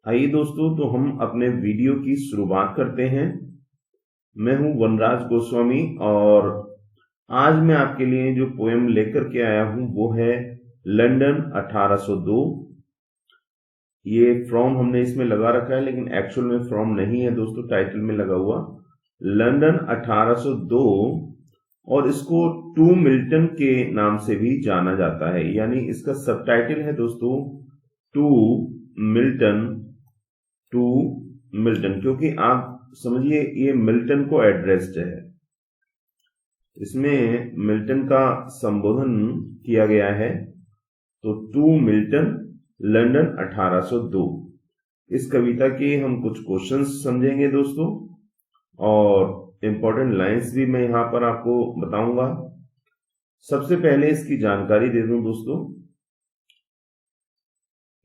आइए दोस्तों, तो हम अपने वीडियो की शुरुआत करते हैं। मैं हूं वनराज गोस्वामी और आज मैं आपके लिए जो पोएम लेकर के आया हूं वो है लंदन 1802। ये फ्रॉम हमने इसमें लगा रखा है, लेकिन एक्चुअल में फ्रॉम नहीं है दोस्तों, टाइटल में लगा हुआ लंदन 1802। और इसको टू मिल्टन के नाम से भी जाना जाता है, यानी इसका सबटाइटल है दोस्तों टू मिल्टन। टू मिल्टन, क्योंकि आप समझिए ये मिल्टन को एड्रेस्ड है, इसमें मिल्टन का संबोधन किया गया है। तो टू मिल्टन लंदन 1802। इस कविता के हम कुछ क्वेश्चंस समझेंगे दोस्तों, और इंपॉर्टेंट लाइंस भी मैं यहां पर आपको बताऊंगा। सबसे पहले इसकी जानकारी दे दूं दोस्तों।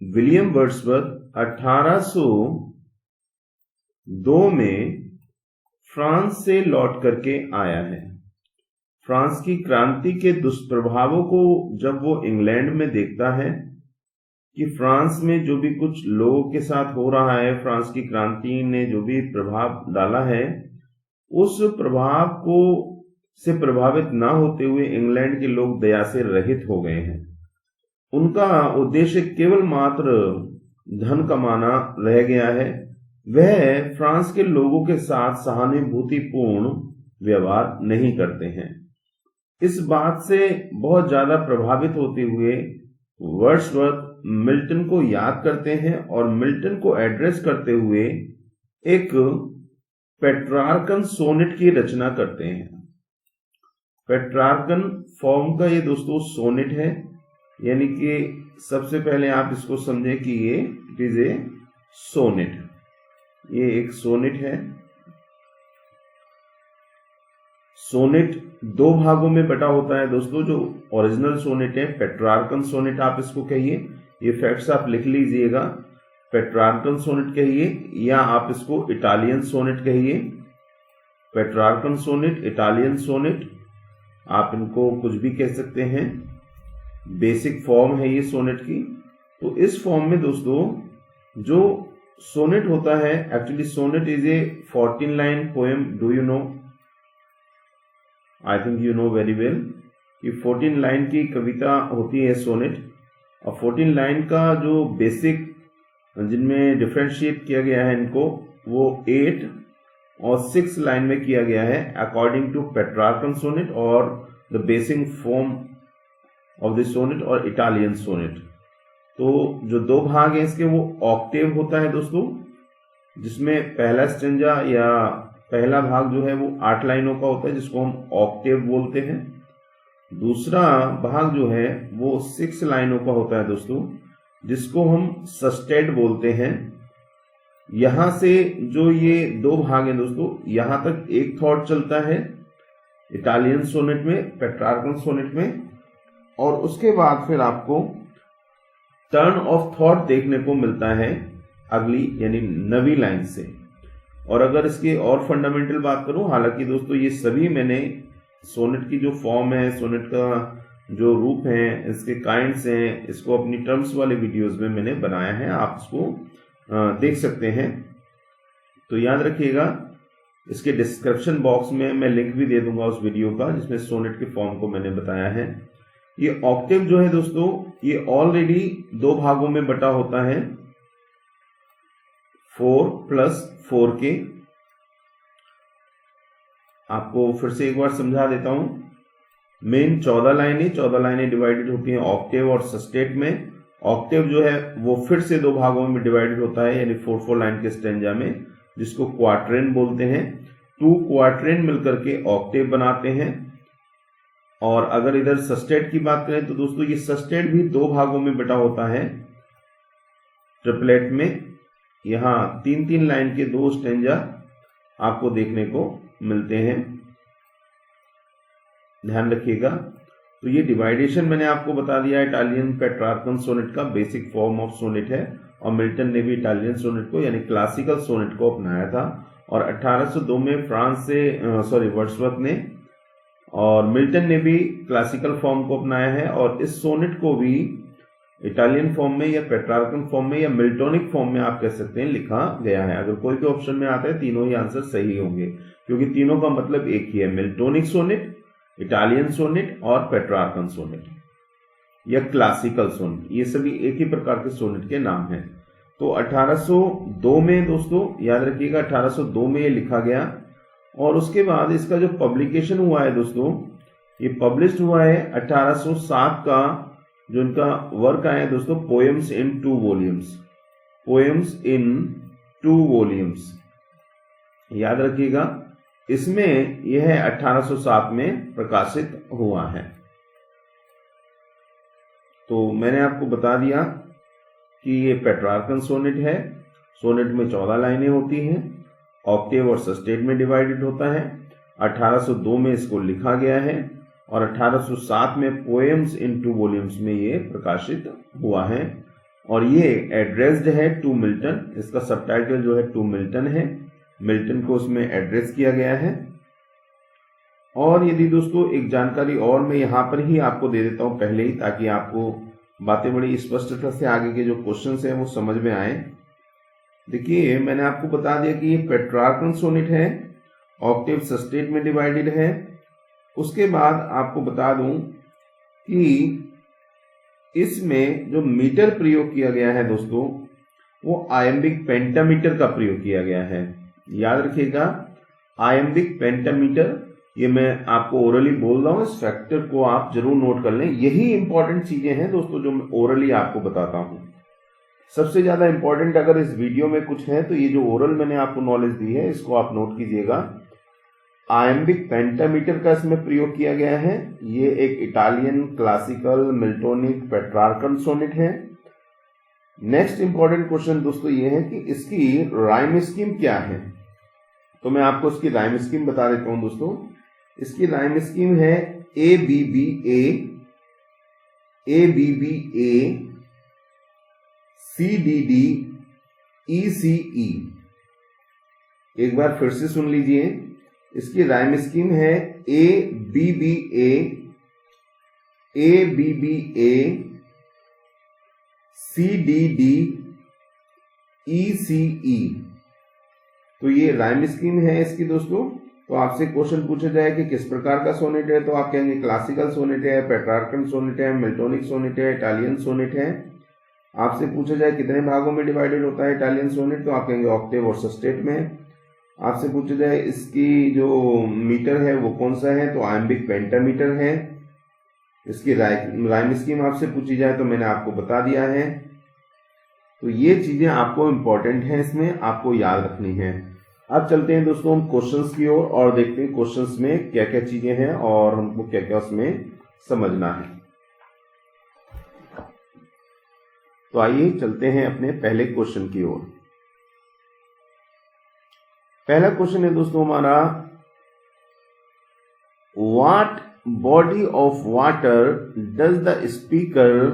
विलियम वर्ड्सवर्थ 1802 में फ्रांस से लौट करके आया है। फ्रांस की क्रांति के दुष्प्रभावों को जब वो इंग्लैंड में देखता है कि फ्रांस में जो भी कुछ लोगों के साथ हो रहा है, फ्रांस की क्रांति ने जो भी प्रभाव डाला है, उस प्रभाव को से प्रभावित ना होते हुए इंग्लैंड के लोग दया से रहित हो गए हैं। उनका उद्देश्य केवल मात्र धन कमाना रह गया है। वह फ्रांस के लोगों के साथ सहानुभूतिपूर्ण व्यवहार नहीं करते हैं। इस बात से बहुत ज्यादा प्रभावित होते हुए वर्ड्सवर्थ मिल्टन को याद करते हैं और मिल्टन को एड्रेस करते हुए एक पेट्रार्कन सोनेट की रचना करते हैं। पेट्रार्कन फॉर्म का ये दोस्तों सोनेट है, यानी कि सबसे पहले आप इसको समझे कि ये इट इज ए सोनेट। ये एक सोनेट है। सोनेट दो भागों में बटा होता है दोस्तों। जो ओरिजिनल सोनेट है, पेट्रार्कन सोनेट आप इसको कहिए, ये फैक्ट्स आप लिख लीजिएगा। पेट्रार्कन सोनेट कहिए या आप इसको इटालियन सोनेट कहिए। पेट्रार्कन सोनेट, इटालियन सोनेट, आप इनको कुछ भी कह सकते हैं। बेसिक फॉर्म है ये सोनेट की। तो इस फॉर्म में दोस्तों जो सोनेट होता है, actually sonnet is a 14 line poem. Do you know? I think you know very well कि 14 लाइन की कविता होती है सोनेट। और 14 लाइन का जो बेसिक जिनमें डिफ्रेंशिएट किया गया है इनको, वो 8 और 6 लाइन में किया गया है अकॉर्डिंग टू पेट्रार्कन सोनेट और the basic form of the sonnet और इटालियन सोनेट। तो जो दो भाग हैं इसके, वो ऑक्टेव होता है दोस्तों, जिसमें पहला स्टेंजा या पहला भाग जो है वो 8 लाइनों का होता है, जिसको हम ऑक्टेव बोलते हैं। दूसरा भाग जो है वो 6 लाइनों का होता है दोस्तों, जिसको हम सस्टेट बोलते हैं। यहां से जो ये दो भाग हैं दोस्तों, यहां तक एक थॉट चलता है इटालियन सोनेट में, पेट्रार्कन सोनेट में, और उसके बाद फिर आपको टर्न ऑफ थॉट देखने को मिलता है अगली यानी नवी लाइन से। और अगर इसके और फंडामेंटल बात करूं, हालांकि दोस्तों ये सभी मैंने सोनेट की जो फॉर्म है, सोनेट का जो रूप है, इसके काइंड्स हैं, इसको अपनी टर्म्स वाले वीडियोस में मैंने बनाया है, आप इसको देख सकते हैं। तो याद रखिएगा, इसके डिस्क्रिप्शन बॉक्स में मैं लिंक भी दे दूंगा उस वीडियो का जिसमें सोनेट के फॉर्म को मैंने बताया है। ये ऑक्टेव जो है दोस्तों, ये ऑलरेडी दो भागों में बटा होता है, 4+4 के। आपको फिर से एक बार समझा देता हूं। मेन 14 लाइनें डिवाइडेड होती हैं ऑक्टेव और सस्टेट में। ऑक्टेव जो है वो फिर से दो भागों में डिवाइडेड होता है, यानी 4-4 लाइन के स्टेंजा में, जिसको क्वार्ट्रेन बोलते हैं। 2 क्वार्ट्रेन मिलकर के ऑक्टेव बनाते हैं। और अगर इधर सस्टेट की बात करें तो दोस्तों ये सस्टेट भी दो भागों में बटा होता है ट्रिपलेट में। यहां 3-3 लाइन के दो स्टेंजा आपको देखने को मिलते हैं, ध्यान रखिएगा। तो ये डिवाइडेशन मैंने आपको बता दिया। इटालियन पेट्रार्कन सोनेट का बेसिक फॉर्म ऑफ सोनेट है, और मिल्टन ने भी इटालियन सोनेट को यानी क्लासिकल सोनेट को अपनाया था। और 1802 में फ्रांस से वर्ड्सवर्थ ने और मिल्टन ने भी क्लासिकल फॉर्म को अपनाया है। और इस सोनेट को भी इटालियन फॉर्म में या पेट्रार्कन फॉर्म में या मिल्टोनिक फॉर्म में आप कह सकते हैं लिखा गया है। अगर कोई भी ऑप्शन में आता है तीनों ही आंसर सही होंगे, क्योंकि तीनों का मतलब एक ही है, मिल्टोनिक सोनेट, इटालियन सोनेट और पेट्रार्कन सोनेट या क्लासिकल सोनेट, ये सभी एक ही प्रकार के सोनेट के नाम हैं। तो 1802 में दोस्तों याद रखिएगा 1802 में ये लिखा गया, और उसके बाद इसका जो पब्लिकेशन हुआ है दोस्तों, ये पब्लिश हुआ है 1807 का, जो इनका वर्क आया है दोस्तों, poems in 2 volumes, poems in 2 volumes, याद रखिएगा। इसमें यह 1807 में प्रकाशित हुआ है। तो मैंने आपको बता दिया कि ये पेट्रार्कन सोनेट है। सोनेट में 14 लाइनें होती हैं, ऑक्टेव और सस्टेट में डिवाइडेड होता है। 1802 में इसको लिखा गया है और 1807 में पोएम्स इन 2 वॉल्यूम्स में ये प्रकाशित हुआ है, और ये एड्रेस्ड है टू मिल्टन। इसका सबटाइटल जो है टू मिल्टन है, मिल्टन को उसमें एड्रेस किया गया है। और यदि दोस्तों एक जानकारी और मैं यहाँ पर ही आपको दे देता हूँ पहले ही, ताकि आपको बातें बड़ी स्पष्टता से आगे के जो क्वेश्चंस हैं वो समझ में आए। देखिए मैंने आपको बता दिया कि ये पेट्रार्कन सोनेट है, ऑक्टेव सस्टेट में डिवाइडेड है। उसके बाद आपको बता दूं कि इसमें जो मीटर प्रयोग किया गया है दोस्तों, वो आयम्बिक पेंटामीटर का प्रयोग किया गया है। याद रखिएगा आयम्बिक पेंटामीटर, ये मैं आपको ओरली बोल रहा हूं, इस फैक्टर को आप जरूर नोट कर लें। यही इंपॉर्टेंट चीजें हैं दोस्तों जो मैं ओरली आपको बताता हूं। सबसे ज्यादा इंपॉर्टेंट अगर इस वीडियो में कुछ है तो ये जो ओरल मैंने आपको नॉलेज दी है इसको आप नोट कीजिएगा। आयम्बिक पेंटामीटर का इसमें प्रयोग किया गया है। ये एक Italian classical Miltonic Petrarchan sonnet है। नेक्स्ट इंपॉर्टेंट क्वेश्चन दोस्तों ये है कि इसकी राइम स्कीम क्या है। तो मैं आपको इसकी राइम स्कीम बता देता हूं दोस्तों। इसकी राइम स्कीम है ABBA, ABBA, CDD, ECE। एक बार फिर से सुन लीजिए, इसकी राइम स्कीम है ABBA, ABBA, CDD, ECE। तो ये राइम स्कीम है इसकी दोस्तों। तो आपसे क्वेश्चन पूछा जाए कि किस प्रकार का सोनेट है, तो आप कहेंगे क्लासिकल सोनेट है, पेट्रार्कन सोनेट है, मिल्टोनिक सोनेट है, इटालियन सोनेट है। आपसे पूछा जाए कितने भागों में डिवाइडेड होता है इटालियन सोनेट, तो आप कहेंगे ऑक्टेव और सस्टेट में। आपसे पूछा जाए इसकी जो मीटर है वो कौन सा है, तो आयम्बिक पेंटामीटर है। इसकी राइम स्कीम आपसे पूछी जाए तो मैंने आपको बता दिया है। तो ये चीजें आपको इंपॉर्टेंट हैं, इसमें आपको याद रखनी है। अब चलते हैं दोस्तों हम क्वेश्चंस की ओर और देखते हैं क्वेश्चंस में क्या क्या चीजें हैं और हमको क्या क्या उसमें समझना है। तो आइए चलते हैं अपने पहले क्वेश्चन की ओर। पहला क्वेश्चन है दोस्तों हमारा, what body of water does the speaker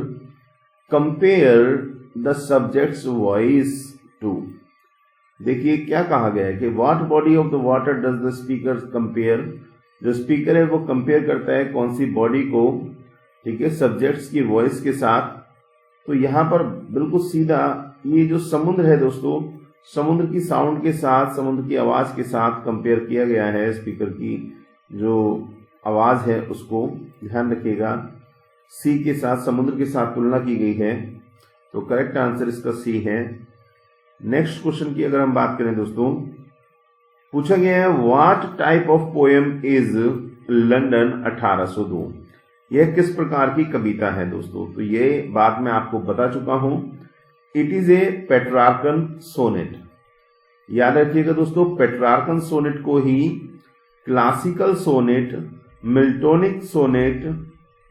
compare the subject's voice to. देखिए क्या कहा गया है कि what body of the water does the speaker compare. जो स्पीकर है वो कंपेयर करता है कौन सी बॉडी को, ठीक है, सब्जेक्ट्स की वॉइस के साथ। तो यहां पर बिल्कुल सीधा ये जो समुद्र है दोस्तों, समुद्र की साउंड के साथ, समुद्र की आवाज के साथ कंपेयर किया गया है। स्पीकर की जो आवाज है उसको ध्यान रखिएगा, सी के साथ, समुद्र के साथ तुलना की गई है। तो करेक्ट आंसर इसका सी है। नेक्स्ट क्वेश्चन की अगर हम बात करें दोस्तों, पूछा गया है what type of poem is London 1802। यह किस प्रकार की कविता है दोस्तों, तो ये बात मैं आपको बता चुका हूं। It is a Petrarchan sonnet. याद रखिएगा दोस्तों, पेट्रार्कन सोनेट को ही क्लासिकल सोनेट, मिल्टोनिक सोनेट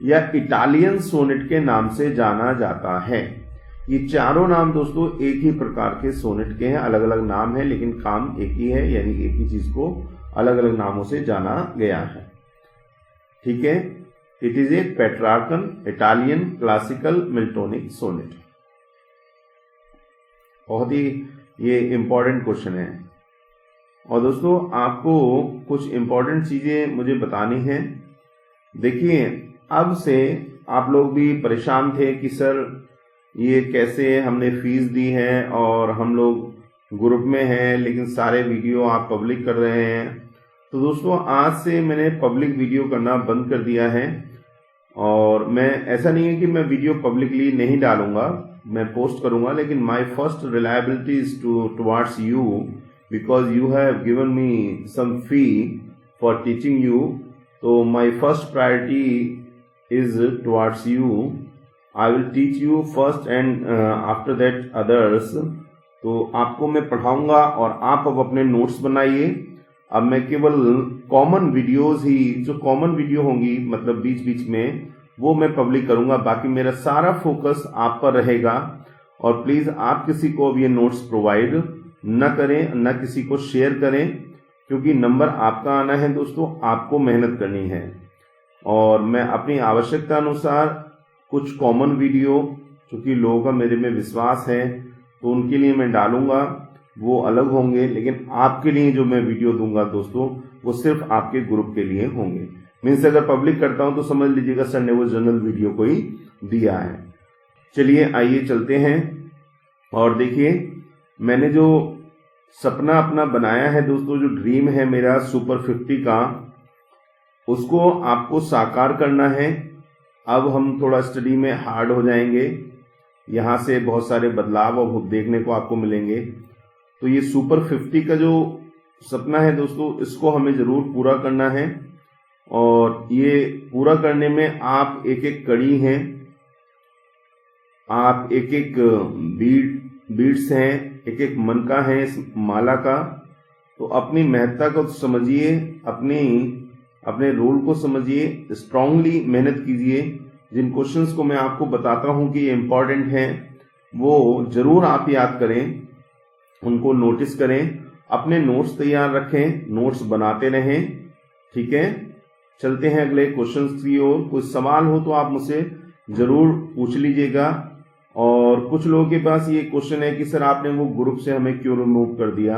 या इटालियन सोनेट के नाम से जाना जाता है। ये चारों नाम दोस्तों एक ही प्रकार के सोनेट के हैं, अलग अलग नाम है लेकिन काम एक ही है, यानी एक ही चीज को अलग अलग नामों से जाना गया है। ठीक है, it is a Petrarchan, Italian, classical, Miltonic sonnet. बहुत ही ये इंपॉर्टेंट क्वेश्चन है। और दोस्तों आपको कुछ इंपॉर्टेंट चीजें मुझे बतानी है। देखिए अब से आप लोग भी परेशान थे कि सर ये कैसे हमने फीस दी है और हम लोग ग्रुप में हैं लेकिन सारे वीडियो आप पब्लिक कर रहे हैं। तो दोस्तों आज से मैंने पब्लिक वीडियो करना बंद कर दिया है और मैं ऐसा नहीं है कि मैं वीडियो पब्लिकली नहीं डालूंगा, मैं पोस्ट करूंगा, लेकिन my first reliability is towards you because you have given me some fee for teaching you. तो my first priority is towards you. I will teach you first and after that others. तो आपको मैं पढ़ाऊंगा और आप अब अपने notes बनाइए। अब मैं केवल कॉमन वीडियोस ही, जो कॉमन वीडियो होंगी मतलब बीच बीच में, वो मैं पब्लिक करूंगा। बाकी मेरा सारा फोकस आप पर रहेगा। और प्लीज आप किसी को अब ये नोट्स प्रोवाइड न करें, न किसी को शेयर करें, क्योंकि नंबर आपका आना है दोस्तों, आपको मेहनत करनी है। और मैं अपनी आवश्यकता अनुसार कुछ कॉमन वीडियो, चूंकि लोगों का मेरे में विश्वास है, तो उनके लिए मैं डालूंगा, वो अलग होंगे। लेकिन आपके लिए जो मैं वीडियो दूंगा दोस्तों, वो सिर्फ आपके ग्रुप के लिए होंगे। मीन्स अगर पब्लिक करता हूं तो समझ लीजिएगा सर ने वो जनरल वीडियो को ही दिया है। चलिए आइए चलते हैं और देखिए, मैंने जो सपना अपना बनाया है दोस्तों, जो ड्रीम है मेरा सुपर 50 का, उसको आपको साकार करना है। अब हम थोड़ा स्टडी में हार्ड हो जाएंगे, यहाँ से बहुत सारे बदलाव अब देखने को आपको मिलेंगे। तो ये सुपर 50 का जो सपना है दोस्तों, इसको हमें जरूर पूरा करना है। और ये पूरा करने में आप एक एक कड़ी हैं, आप एक एक बीड्स हैं, एक एक मनका है इस माला का। तो अपनी महत्ता को समझिए, अपने रोल को समझिए, स्ट्रांगली मेहनत कीजिए। जिन क्वेश्चंस को मैं आपको बताता हूं कि ये इंपॉर्टेंट हैं, वो जरूर आप याद करें, उनको नोटिस करें, अपने नोट्स तैयार रखें, नोट्स बनाते रहें। ठीक है, चलते हैं अगले क्वेश्चंस की ओर। कोई सवाल हो तो आप मुझसे जरूर पूछ लीजिएगा। और कुछ लोगों के पास ये क्वेश्चन है कि सर आपने वो ग्रुप से हमें क्यों रिमूव कर दिया।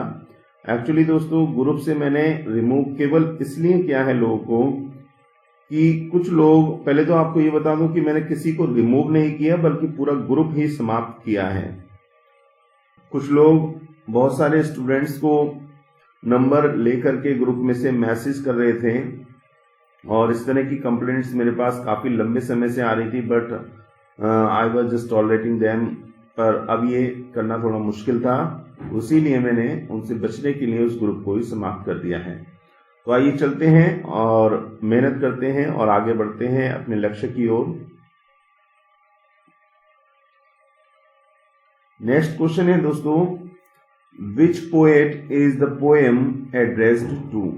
एक्चुअली दोस्तों ग्रुप से मैंने रिमूव केवल इसलिए किया है लोगों को कि कुछ लोग, पहले तो आपको ये बता दूं कि मैंने किसी को रिमूव नहीं किया बल्कि पूरा ग्रुप ही समाप्त किया है। कुछ लोग, बहुत सारे स्टूडेंट्स को नंबर लेकर के ग्रुप में से मैसेज कर रहे थे और इस तरह की कंप्लेंट्स मेरे पास काफी लंबे समय से आ रही थी, but I was just tolerating them. पर अब ये करना थोड़ा मुश्किल था, उसीलिए मैंने उनसे बचने के लिए उस ग्रुप को ही समाप्त कर दिया है। तो आइए चलते हैं और मेहनत करते हैं और आगे बढ़ते हैं अपने लक्ष्य की ओर। नेक्स्ट क्वेश्चन है दोस्तों, which poet is the poem addressed to.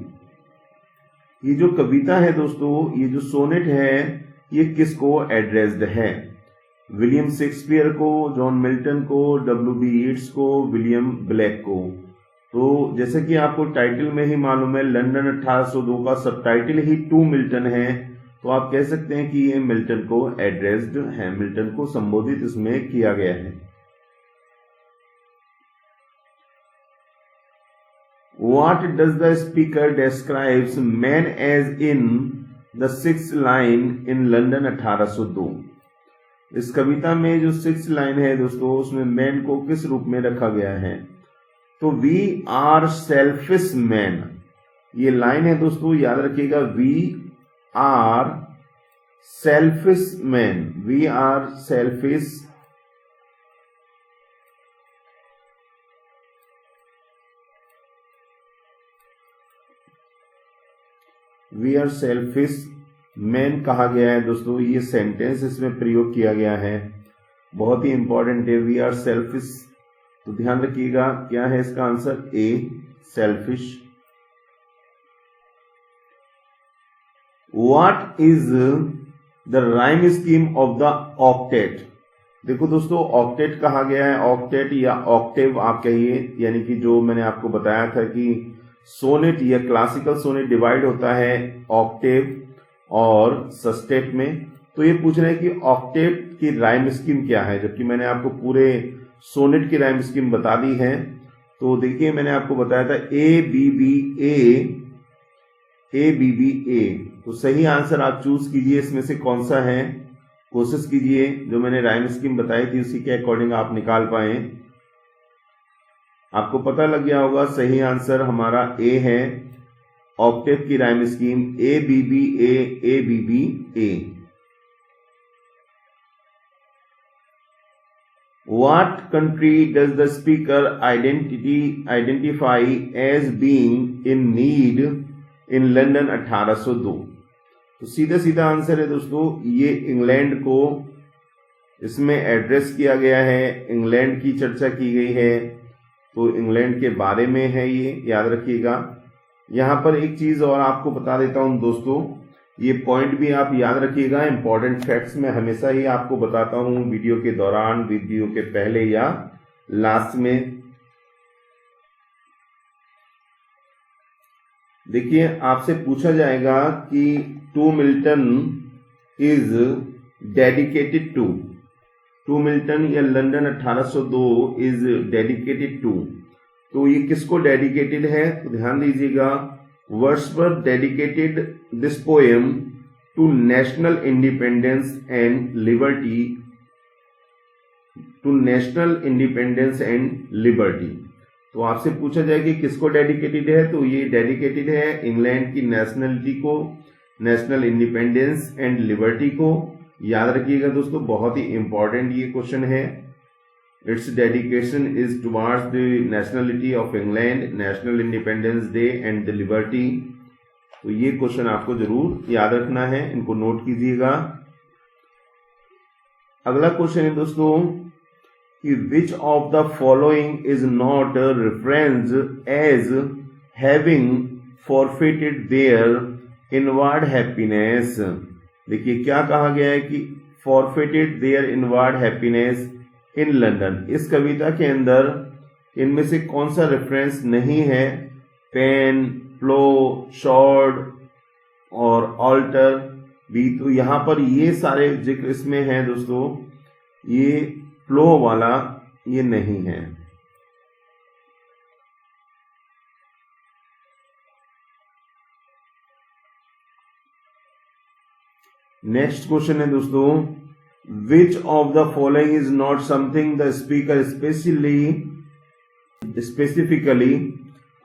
ये जो कविता है दोस्तों, ये जो सोनेट है, ये किसको एड्रेस्ड है? विलियम शेक्सपियर को, जॉन मिल्टन को, W.B. येट्स को, विलियम ब्लैक को। तो जैसे कि आपको टाइटल में ही मालूम है, लंदन 1802 का सब टाइटल ही टू मिल्टन है, तो आप कह सकते हैं कि ये मिल्टन को एड्रेस्ड है, मिल्टन को संबोधित इसमें किया गया है। What does the speaker describes man as in the 6th line in London 1802? इस कविता में जो 6th लाइन है दोस्तों, उसमें मैन को किस रूप में रखा गया है? तो वी आर सेल्फिश मैन, ये लाइन है दोस्तों, याद रखिएगा। We are selfish man, we are selfish we are selfish man कहा गया है दोस्तों। ये सेंटेंस इसमें प्रयोग किया गया है, बहुत ही इंपॉर्टेंट है। वी आर सेल्फिश, तो ध्यान रखिएगा क्या है इसका answer? A, selfish. What is the rhyme scheme of the octet? देखो दोस्तों, ऑक्टेट कहा गया है, ऑक्टेट या ऑक्टेव आप कहिए, यानी कि जो मैंने आपको बताया था कि सोनेट या क्लासिकल सोनेट डिवाइड होता है ऑक्टेव और सस्टेट में। तो ये पूछ रहे हैं कि ऑक्टेट की राइम स्कीम क्या है, जबकि मैंने आपको पूरे सोनेट की राइम स्कीम बता दी है। तो देखिए मैंने आपको बताया था A B B A B B A. तो सही आंसर आप चूज कीजिए, इसमें से कौन सा है? कोशिश कीजिए जो मैंने राइम स्कीम बताई थी उसी के अकॉर्डिंग आप निकाल पाए। आपको पता लग गया होगा सही आंसर हमारा ए है। ऑक्टेव की rhyme scheme A B B A. What country does the speaker identify as being in need in London 1802? तो सीधा सीधा आंसर है दोस्तों, ये इंग्लैंड को इसमें एड्रेस किया गया है, इंग्लैंड की चर्चा की गई है, तो इंग्लैंड के बारे में है, ये याद रखिएगा। यहाँ पर एक चीज और आपको बता देता हूं दोस्तों, ये पॉइंट भी आप याद रखिएगा। इंपॉर्टेंट फैक्ट्स मैं हमेशा ही आपको बताता हूं वीडियो के दौरान, वीडियो के पहले या लास्ट में। देखिए आपसे पूछा जाएगा कि to Milton is dedicated to Milton या लंदन 1802 इज डेडिकेटेड टू, तो ये किसको डेडिकेटेड है? तो ध्यान दीजिएगा, Wordsworth dedicated this poem to national independence and liberty. तो आपसे पूछा जाए कि किसको डेडिकेटेड है, तो ये डेडिकेटेड है इंग्लैंड की नेशनलिटी को, नेशनल इंडिपेंडेंस एंड लिबर्टी को। याद रखिएगा दोस्तों, बहुत ही इंपॉर्टेंट ये क्वेश्चन है। Its dedication is towards the nationality of England, National Independence Day and the Liberty। तो ये क्वेश्चन आपको जरूर याद रखना है, इनको नोट कीजिएगा। अगला क्वेश्चन है दोस्तों कि which of the following is not referenced as having forfeited their inward happiness? देखिए क्या कहा गया है कि forfeited their inward happiness in London. इस कविता के अंदर इनमें से कौन सा रेफरेंस नहीं है? पेन, प्लो, शॉर्ड और ऑल्टर भी, तो यहां पर ये सारे जिक्र इसमें हैं दोस्तों, ये प्लो वाला ये नहीं है। नेक्स्ट क्वेश्चन है दोस्तों, which of the following is not something the speaker specifically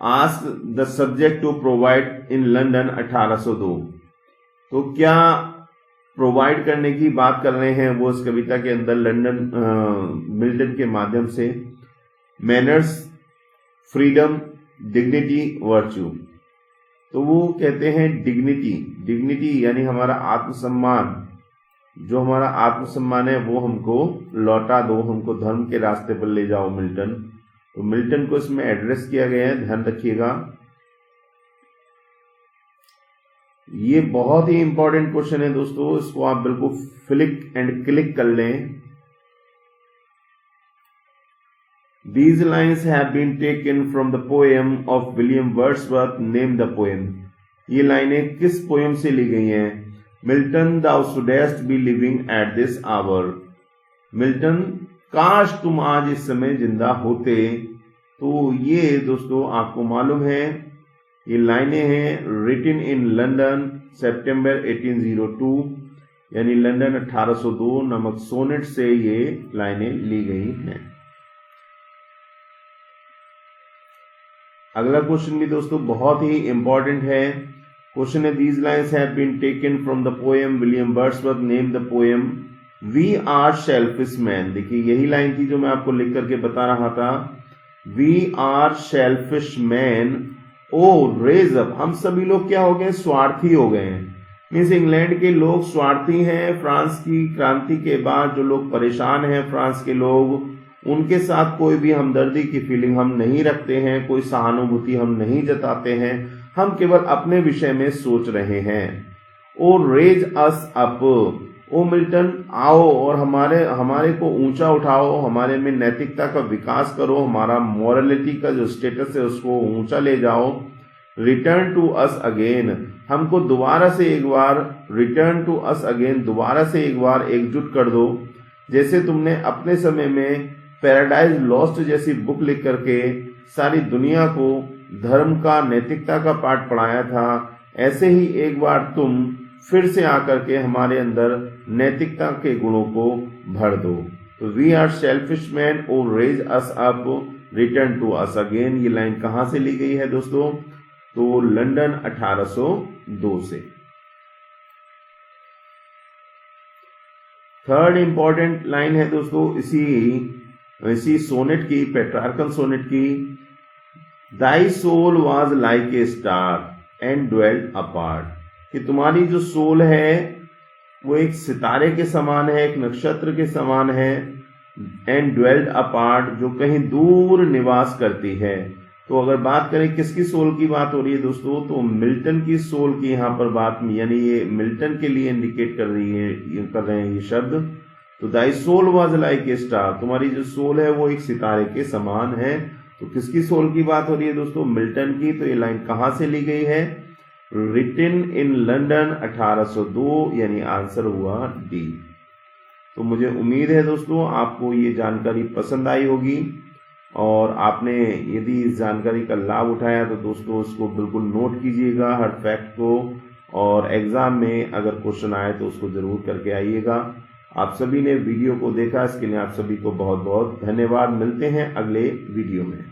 asked the subject to provide in London 1802? तो क्या प्रोवाइड करने की बात कर रहे हैं वो इस कविता के अंदर लंदन मिल्टन के माध्यम से? Manners, freedom, dignity, virtue. तो वो कहते हैं डिग्निटी यानी हमारा आत्मसम्मान, जो हमारा आत्मसम्मान है वो हमको लौटा दो, हमको धर्म के रास्ते पर ले जाओ मिल्टन। तो मिल्टन को इसमें एड्रेस किया गया है, ध्यान रखिएगा। ये बहुत ही इंपॉर्टेंट क्वेश्चन है दोस्तों, इसको आप बिल्कुल फ्लिक एंड क्लिक कर लें। These lines have been taken from the poem of William Wordsworth, name the poem। ये लाइनें किस पोएम से ली गई हैं? Milton thou shouldest be living at this hour। Milton काश तुम आज इस समय जिंदा होते। तो ये दोस्तों आपको मालूम है ये लाइनें हैं रिटन इन लंदन सितंबर 1802, यानी लंदन 1802 नामक सोनेट से ये लाइनें ली गई हैं। अगला क्वेश्चन भी दोस्तों बहुत ही इंपॉर्टेंट है। क्वेश्चन है these lines have been taken from the poem William Wordsworth, name the poem. We are selfish man. देखिए यही लाइन थी जो मैं आपको लिख करके बता रहा था। We are selfish man, O raise up. हम सभी लोग क्या हो गए? स्वार्थी हो गए हैं। मीन्स इंग्लैंड के लोग स्वार्थी हैं। फ्रांस की क्रांति के बाद जो लोग परेशान हैं, फ्रांस के लोग, उनके साथ कोई भी हमदर्दी की फीलिंग हम नहीं रखते हैं, कोई सहानुभूति हम नहीं जताते हैं, हम केवल अपने विषय में सोच रहे हैं। ओ रेज अस अप, ओ मिल्टन आओ और हमारे को ऊंचा उठाओ, हमारे में नैतिकता का विकास करो, हमारा मॉरलिटी का जो स्टेटस है उसको ऊंचा ले जाओ। रिटर्न टू अस अगेन, हमको दोबारा से एक बार, रिटर्न टू अस अगेन, दोबारा से एक बार एकजुट कर दो। जैसे तुमने अपने समय में पैराडाइज लॉस्ट जैसी बुक लिख करके सारी दुनिया को धर्म का, नैतिकता का पाठ पढ़ाया था, ऐसे ही एक बार तुम फिर से आकर के हमारे अंदर नैतिकता के गुणों को भर दो। तो वी आर सेल्फिश मैन और raise us up return to us again, ये लाइन कहां से ली गई है दोस्तों? तो लंदन 1802 से। थर्ड इंपॉर्टेंट लाइन है दोस्तों इसी सोनेट की, पेट्रार्कल सोनेट की, thy soul was like a star and dwelled apart, कि तुम्हारी जो सोल है वो एक सितारे के समान है, एक नक्षत्र के समान है, एंड ड्वेल्ड अपार्ट, जो कहीं दूर निवास करती है। तो अगर बात करें किसकी सोल की बात हो रही है दोस्तों, तो मिल्टन की सोल की यहाँ पर बात, यानी ये मिल्टन के लिए इंडिकेट कर रहे हैं ये शब्द। तो thy soul was like a star, तुम्हारी जो सोल है वो एक सितारे के समान है। तो किसकी सोल की बात हो रही है दोस्तों? मिल्टन की। तो ये लाइन कहां से ली गई है? रिटन इन लंदन 1802, यानी आंसर हुआ डी। तो मुझे उम्मीद है दोस्तों आपको ये जानकारी पसंद आई होगी, और आपने यदि इस जानकारी का लाभ उठाया तो दोस्तों इसको बिल्कुल नोट कीजिएगा हर फैक्ट को, और एग्जाम में अगर क्वेश्चन आए तो उसको जरूर करके आइएगा। आप सभी ने वीडियो को देखा, इसके लिए आप सभी को बहुत बहुत धन्यवाद। मिलते हैं अगले वीडियो में।